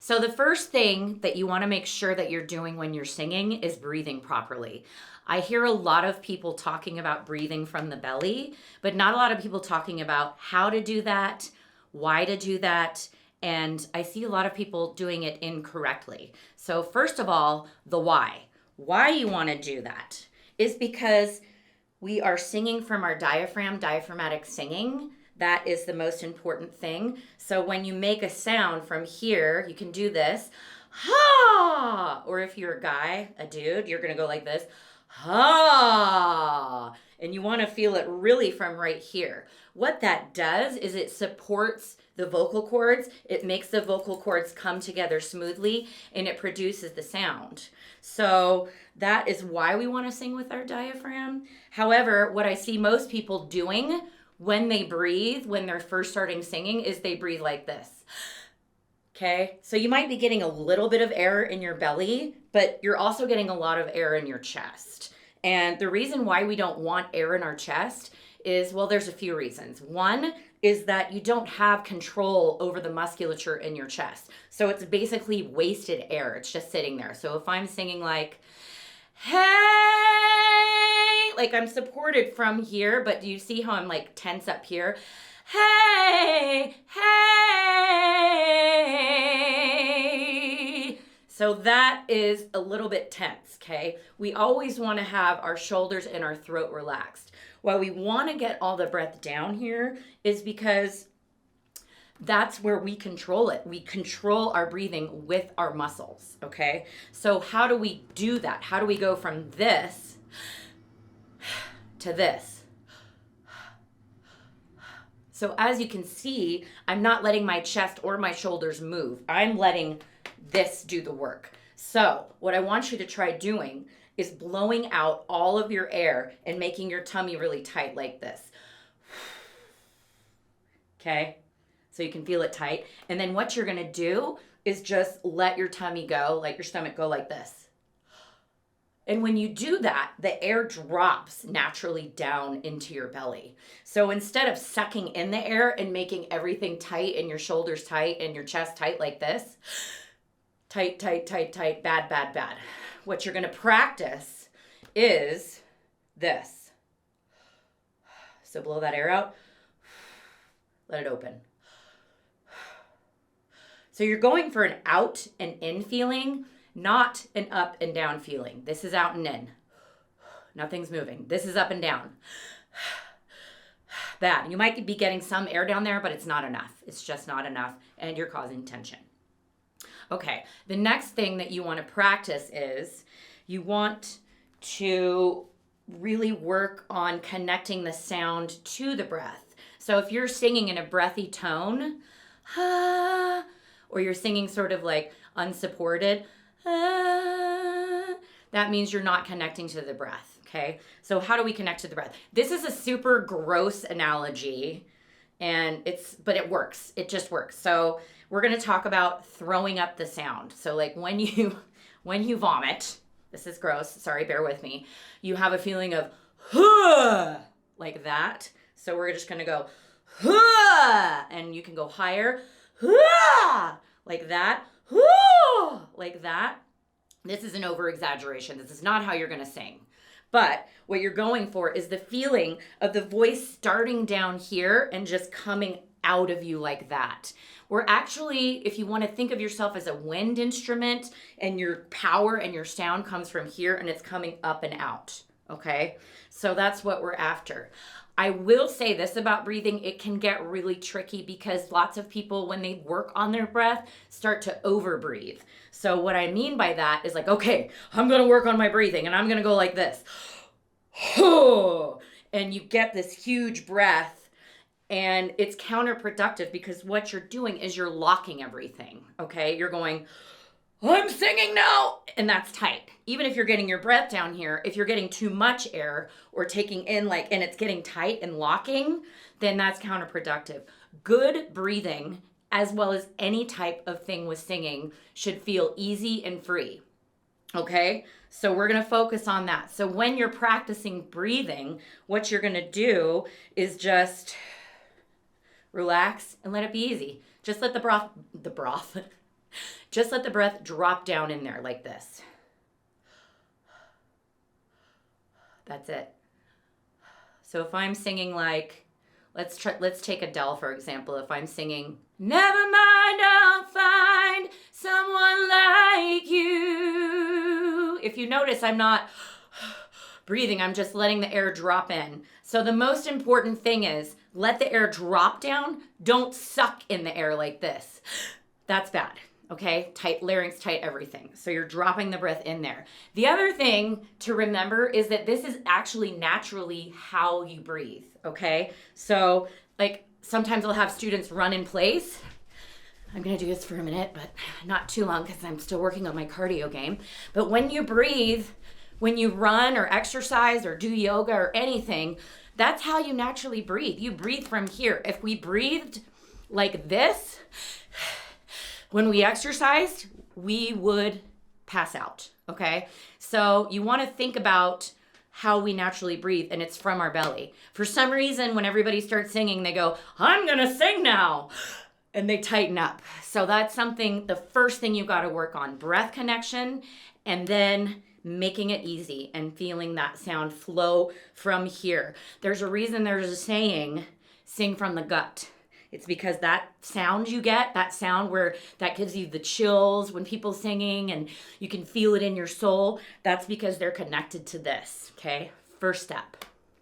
So the first thing that you want to make sure that you're doing when you're singing is breathing properly. I hear a lot of people talking about breathing from the belly, but not a lot of people talking about how to do that, why to do that, and I see a lot of people doing it incorrectly. So first of all, the why. Why you want to do that is because we are singing from our diaphragm, diaphragmatic singing. That is the most important thing. So when you make a sound from here, you can do this, ha! Or if you're a guy, a dude, you're gonna go like this, ha! And you wanna feel it really from right here. What that does is it supports the vocal cords. It makes the vocal cords come together smoothly and it produces the sound. So that is why we want to sing with our diaphragm. However, what I see most people doing when they breathe, when they're first starting singing, is they breathe like this. Okay, so you might be getting a little bit of air in your belly, but you're also getting a lot of air in your chest. And the reason why we don't want air in our chest is, well, there's a few reasons. One is that you don't have control over the musculature in your chest. So it's basically wasted air. It's just sitting there. So if I'm singing like, hey, like I'm supported from here, but do you see how I'm like tense up here? Hey, hey. So that is a little bit tense, okay? We always want to have our shoulders and our throat relaxed. Why we want to get all the breath down here is because that's where we control it. We control our breathing with our muscles, okay? So how do we do that? How do we go from this to this? So as you can see, I'm not letting my chest or my shoulders move. I'm letting this do the work. So what I want you to try doing is blowing out all of your air and making your tummy really tight like this. Okay? So you can feel it tight. And then what you're gonna do is just let your tummy go, let your stomach go like this. And when you do that, the air drops naturally down into your belly. So instead of sucking in the air and making everything tight and your shoulders tight and your chest tight like this, tight, tight, tight, tight, bad, bad, bad. What you're gonna practice is this. So blow that air out, let it open. So you're going for an out and in feeling, not an up and down feeling. This is out and in. Nothing's moving. This is up and down. Bad. You might be getting some air down there, but it's not enough. It's just not enough, and you're causing tension. Okay, the next thing that you want to practice is you want to really work on connecting the sound to the breath. So if you're singing in a breathy tone, ah, or you're singing sort of like unsupported, ah, that means you're not connecting to the breath, okay? So how do we connect to the breath? This is a super gross analogy, but it works. It just works. So we're going to talk about throwing up the sound. So like when you vomit, this is gross, sorry, bear with me. You have a feeling of huh, like that. So we're just going to go huh, and you can go higher, huh, like that, huh, like that. This is an over exaggeration. This is not how you're going to sing. But what you're going for is the feeling of the voice starting down here and just coming out of you like that. We're actually, if you want to think of yourself as a wind instrument and your power and your sound comes from here and it's coming up and out, okay? So that's what we're after. I will say this about breathing, it can get really tricky because lots of people, when they work on their breath, start to overbreathe. So what I mean by that is like, okay, I'm going to work on my breathing and I'm going to go like this. And you get this huge breath. And it's counterproductive because what you're doing is you're locking everything, okay? You're going, I'm singing now, and that's tight. Even if you're getting your breath down here, if you're getting too much air or taking in and it's getting tight and locking, then that's counterproductive. Good breathing, as well as any type of thing with singing, should feel easy and free, okay? So we're gonna focus on that. So when you're practicing breathing, what you're gonna do is just relax and let it be easy. Just let the broth, Just let the breath drop down in there like this. That's it. So if I'm singing like, let's take Adele for example. If I'm singing, never mind, I'll find someone like you. If you notice, I'm not breathing, I'm just letting the air drop in. So the most important thing is let the air drop down. Don't suck in the air like this. That's bad. Okay, tight larynx, tight everything. So you're dropping the breath in there. The other thing to remember is that this is actually naturally how you breathe, okay? So like sometimes I'll have students run in place. I'm gonna do this for a minute, but not too long because I'm still working on my cardio game. But when you breathe, when you run or exercise or do yoga or anything, that's how you naturally breathe. You breathe from here. If we breathed like this, when we exercised, we would pass out, okay? So you wanna think about how we naturally breathe, and it's from our belly. For some reason, when everybody starts singing, they go, I'm gonna sing now, and they tighten up. So that's something, the first thing you gotta work on, breath connection, and then making it easy and feeling that sound flow from here. There's a reason there's a saying, sing from the gut. It's because that sound you get, that sound where that gives you the chills when people singing and you can feel it in your soul, that's because they're connected to this, okay? First step.